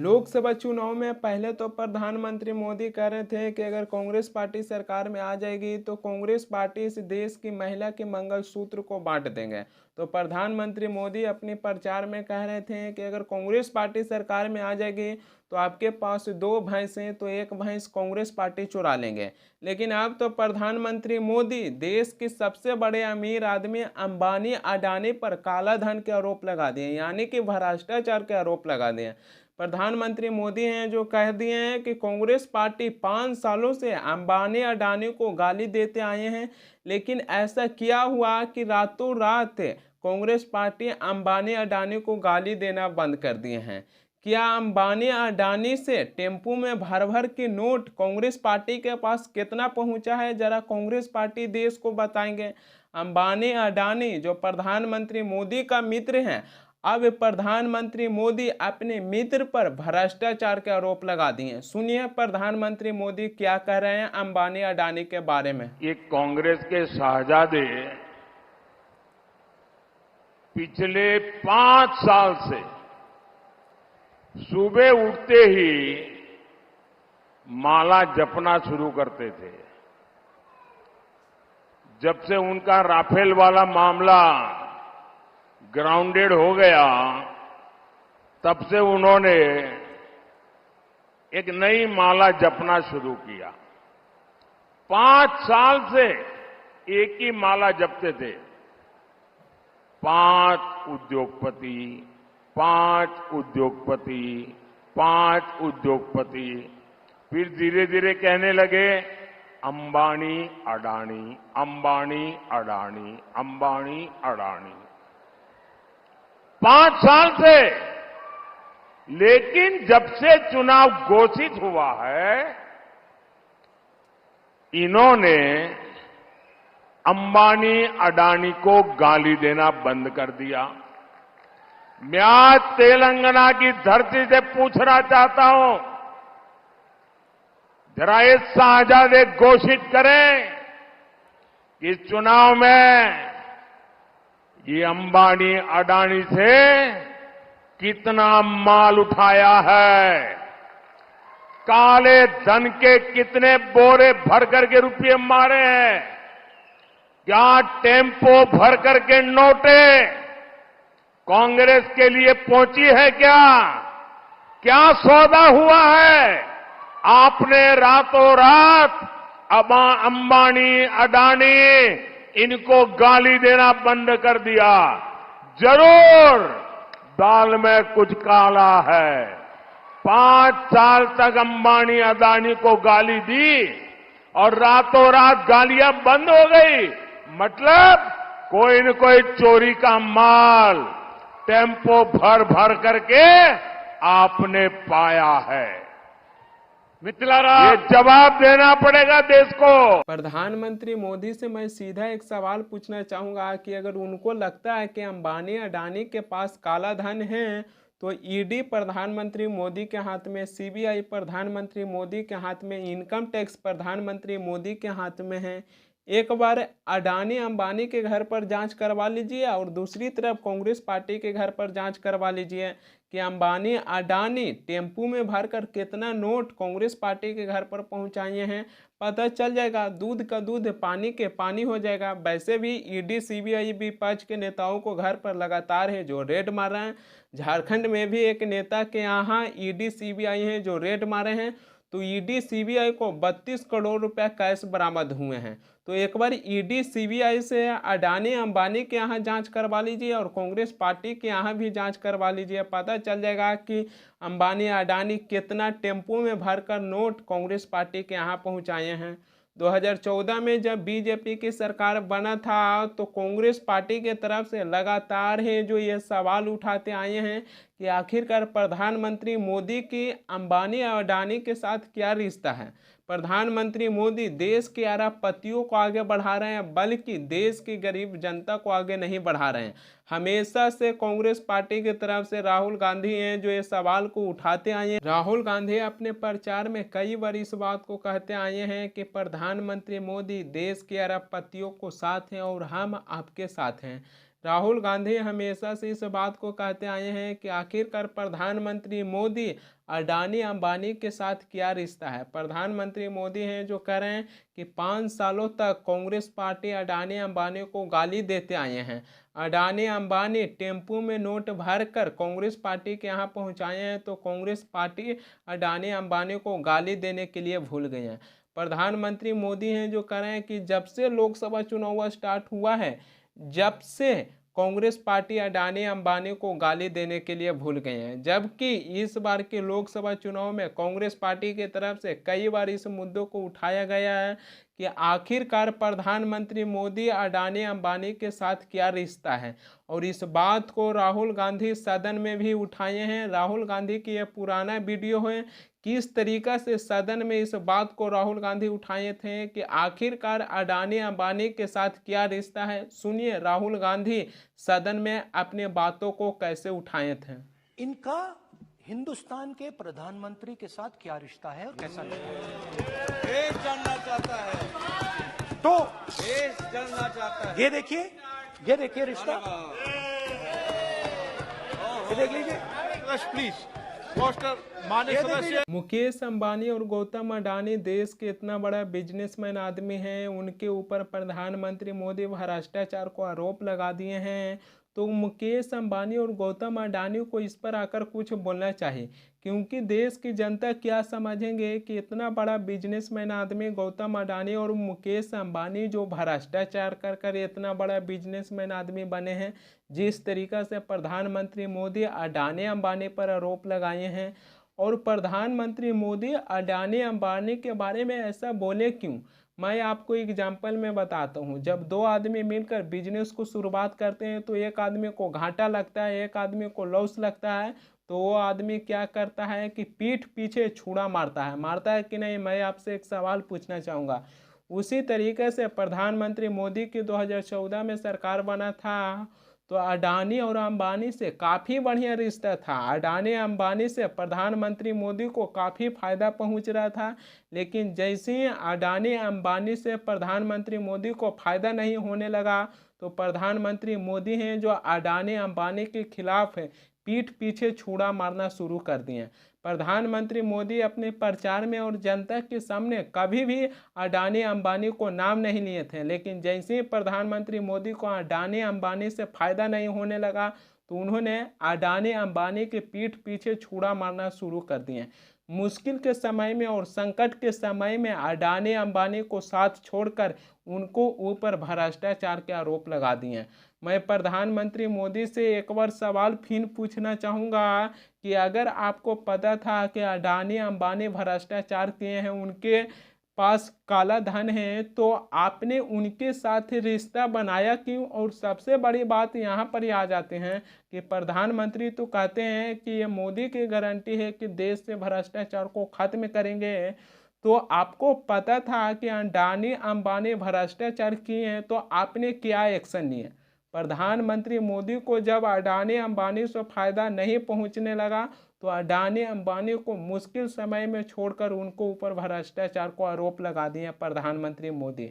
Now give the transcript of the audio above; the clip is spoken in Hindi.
लोकसभा चुनाव में पहले तो प्रधानमंत्री मोदी कह रहे थे कि अगर कांग्रेस पार्टी सरकार में आ जाएगी तो कांग्रेस पार्टी इस देश की महिला के मंगलसूत्र को बांट देंगे। तो प्रधानमंत्री मोदी अपने प्रचार में कह रहे थे कि अगर कांग्रेस पार्टी सरकार में आ जाएगी तो आपके पास दो भैंसें तो एक भैंस कांग्रेस पार्टी चुरा लेंगे। लेकिन अब तो प्रधानमंत्री मोदी देश के सबसे बड़े अमीर आदमी अंबानी अडानी पर काला धन के आरोप लगा दिए, यानी कि भ्रष्टाचार के आरोप लगा दिए। प्रधानमंत्री मोदी हैं जो कह दिए हैं कि कांग्रेस पार्टी 5 सालों से अंबानी अडानी को गाली देते आए हैं, लेकिन ऐसा क्या हुआ कि रातों रात कांग्रेस पार्टी अंबानी अडानी को गाली देना बंद कर दिए हैं। क्या अंबानी अडानी से टेम्पू में भर भर के नोट कांग्रेस पार्टी के पास कितना पहुंचा है, जरा कांग्रेस पार्टी देश को बताएंगे। अंबानी अडानी जो प्रधानमंत्री मोदी का मित्र हैं, अब प्रधानमंत्री मोदी अपने मित्र पर भ्रष्टाचार के आरोप लगा दिए। सुनिए प्रधानमंत्री मोदी क्या कह रहे हैं अंबानी अडानी के बारे में। ये कांग्रेस के शहजादे पिछले 5 साल से सुबह उठते ही माला जपना शुरू करते थे। जब से उनका राफेल वाला मामला ग्राउंडेड हो गया, तब से उन्होंने एक नई माला जपना शुरू किया। 5 साल से एक ही माला जपते थे, 5 उद्योगपति, 5 उद्योगपति, 5 उद्योगपति। फिर धीरे धीरे कहने लगे अंबानी अडानी, अंबानी अडानी, अंबानी अडानी। 5 साल से। लेकिन जब से चुनाव घोषित हुआ है, इन्होंने अंबानी अडानी को गाली देना बंद कर दिया। मैं आज तेलंगाना की धरती से पूछना चाहता हूं, जरा ये शहजादे घोषित करें कि इस चुनाव में ये अंबानी अडानी से कितना माल उठाया है, काले धन के कितने बोरे भर करके रुपये मारे हैं, क्या टेम्पो भर करके नोटे कांग्रेस के लिए पहुंची है, क्या सौदा हुआ है। आपने रातों रात अंबानी अडानी इनको गाली देना बंद कर दिया। जरूर दाल में कुछ काला है। 5 साल तक अंबानी अडानी को गाली दी और रातों रात गालियां बंद हो गई। मतलब कोई न कोई चोरी का माल टेम्पो भर भर करके आपने पाया है। ये जवाब देना पड़ेगा देश को। प्रधानमंत्री मोदी से मैं सीधा एक सवाल पूछना चाहूंगा कि अगर उनको लगता है कि अंबानी अडानी के पास काला धन है तो ईडी प्रधानमंत्री मोदी के हाथ में, सीबीआई प्रधानमंत्री मोदी के हाथ में, इनकम टैक्स प्रधानमंत्री मोदी के हाथ में है। एक बार अडानी अंबानी के घर पर जांच करवा लीजिए और दूसरी तरफ कांग्रेस पार्टी के घर पर जांच करवा लीजिए कि अंबानी अडानी टेम्पू में भरकर कितना नोट कांग्रेस पार्टी के घर पर पहुंचाए हैं। पता चल जाएगा, दूध का दूध पानी के पानी हो जाएगा। वैसे भी ईडी सीबीआई विपक्ष के नेताओं को घर पर लगातार है जो रेड मार रहे हैं। झारखंड में भी एक नेता के यहाँ ईडी सीबीआई है जो रेड मारे हैं, तो ईडी सीबीआई को 32 करोड़ रुपया कैश बरामद हुए हैं। तो एक बार ईडी सीबीआई से अडानी अंबानी के यहाँ जांच करवा लीजिए और कांग्रेस पार्टी के यहाँ भी जांच करवा लीजिए। पता चल जाएगा कि अंबानी अडानी कितना टेम्पो में भरकर नोट कांग्रेस पार्टी के यहाँ पहुँचाए हैं। 2014 में जब बीजेपी की सरकार बना था तो कांग्रेस पार्टी के तरफ से लगातार है जो ये सवाल उठाते आए हैं कि आखिरकार प्रधानमंत्री मोदी की अंबानी और अडानी के साथ क्या रिश्ता है। प्रधानमंत्री मोदी देश के अरबपतियों को आगे बढ़ा रहे हैं, बल्कि देश की गरीब जनता को आगे नहीं बढ़ा रहे हैं। हमेशा से कांग्रेस पार्टी की तरफ से राहुल गांधी हैं जो ये सवाल को उठाते आए हैं। राहुल गांधी अपने प्रचार में कई बार इस बात को कहते आए हैं कि प्रधानमंत्री मोदी देश के अरबपतियों को साथ हैं और हम आपके साथ हैं। राहुल गांधी हमेशा से इस बात को कहते आए हैं कि आखिरकार प्रधानमंत्री मोदी अडानी अंबानी के साथ क्या रिश्ता है। प्रधानमंत्री मोदी हैं जो कह रहे हैं कि 5 सालों तक कांग्रेस पार्टी अडानी अंबानी को गाली देते आए हैं। अडानी अंबानी टेम्पू में नोट भरकर कांग्रेस पार्टी के यहाँ पहुँचाए हैं, तो कांग्रेस पार्टी अडानी अंबानी को गाली देने के लिए भूल गए हैं। प्रधानमंत्री मोदी हैं जो कह रहे हैं कि जब से लोकसभा चुनाव स्टार्ट हुआ है, जब से कांग्रेस पार्टी अडानी अंबानी को गाली देने के लिए भूल गए हैं, जबकि इस बार के लोकसभा चुनाव में कांग्रेस पार्टी की तरफ से कई बार इस मुद्दों को उठाया गया है कि आखिरकार प्रधानमंत्री मोदी अडानी अंबानी के साथ क्या रिश्ता है। और इस बात को राहुल गांधी सदन में भी उठाए हैं। राहुल गांधी की यह पुराना वीडियो है, किस तरीका से सदन में इस बात को राहुल गांधी उठाए थे कि आखिरकार अडानी अंबानी के साथ क्या रिश्ता है। सुनिए राहुल गांधी सदन में अपने बातों को कैसे उठाए थे। इनका हिंदुस्तान के प्रधानमंत्री के साथ क्या रिश्ता है और कैसा रिश्ता है, देश जानना चाहता है, तो देश जानना चाहता है। ये देखिए रिश्ता, ये देख लीजिए प्लीज पोस्टर माननीय सदस्य। मुकेश अंबानी और गौतम अडानी देश के इतना बड़ा बिजनेसमैन आदमी हैं, उनके ऊपर प्रधानमंत्री मोदी भ्रष्टाचार को आरोप लगा दिए हैं। तो मुकेश अंबानी और गौतम अडानी को इस पर आकर कुछ बोलना चाहिए, क्योंकि देश की जनता क्या समझेंगे कि इतना बड़ा बिजनेसमैन आदमी गौतम अडानी और मुकेश अंबानी जो भ्रष्टाचार कर कर इतना बड़ा बिजनेसमैन आदमी बने हैं, जिस तरीका से प्रधानमंत्री मोदी अडानी अंबानी पर आरोप लगाए हैं। और प्रधानमंत्री मोदी अडानी अंबानी के बारे में ऐसा बोले क्यों, मैं आपको एग्जाम्पल में बताता हूँ। जब दो आदमी मिलकर बिजनेस को शुरुआत करते हैं तो एक आदमी को घाटा लगता है, एक आदमी को लॉस लगता है, तो वो आदमी क्या करता है कि पीठ पीछे छुरा मारता है कि नहीं। मैं आपसे एक सवाल पूछना चाहूँगा। उसी तरीके से प्रधानमंत्री मोदी की 2014 में सरकार बना था, तो अडानी और अंबानी से काफ़ी बढ़िया रिश्ता था। अडानी अंबानी से प्रधानमंत्री मोदी को काफ़ी फायदा पहुंच रहा था, लेकिन जैसे ही अडानी अंबानी से प्रधानमंत्री मोदी को फायदा नहीं होने लगा, तो प्रधानमंत्री मोदी हैं जो अडानी अंबानी के खिलाफ है, पीठ पीछे छुरा मारना शुरू कर दिए। प्रधानमंत्री मोदी अपने प्रचार में और जनता के सामने कभी भी अडानी अंबानी को नाम नहीं लिए थे, लेकिन जैसे ही प्रधानमंत्री मोदी को अडानी अंबानी से फायदा नहीं होने लगा, तो उन्होंने अडानी अंबानी के पीठ पीछे छुरा मारना शुरू कर दिए। मुश्किल के समय में और संकट के समय में अडानी अंबानी को साथ छोड़कर उनको ऊपर भ्रष्टाचार के आरोप लगा दिए। मैं प्रधानमंत्री मोदी से एक बार सवाल फिर पूछना चाहूँगा कि अगर आपको पता था कि अडानी अंबानी भ्रष्टाचार किए हैं, उनके पास काला धन है, तो आपने उनके साथ रिश्ता बनाया क्यों। और सबसे बड़ी बात यहाँ पर ही आ जाते हैं कि प्रधानमंत्री तो कहते हैं कि ये मोदी की गारंटी है कि देश से भ्रष्टाचार को खत्म करेंगे, तो आपको पता था कि अडानी अंबानी भ्रष्टाचार किए हैं, तो आपने क्या एक्शन लिए। प्रधानमंत्री मोदी को जब अडानी अंबानी से फायदा नहीं पहुंचने लगा, तो अडानी अंबानी को मुश्किल समय में छोड़कर उनको ऊपर भ्रष्टाचार को आरोप लगा दिए प्रधानमंत्री मोदी।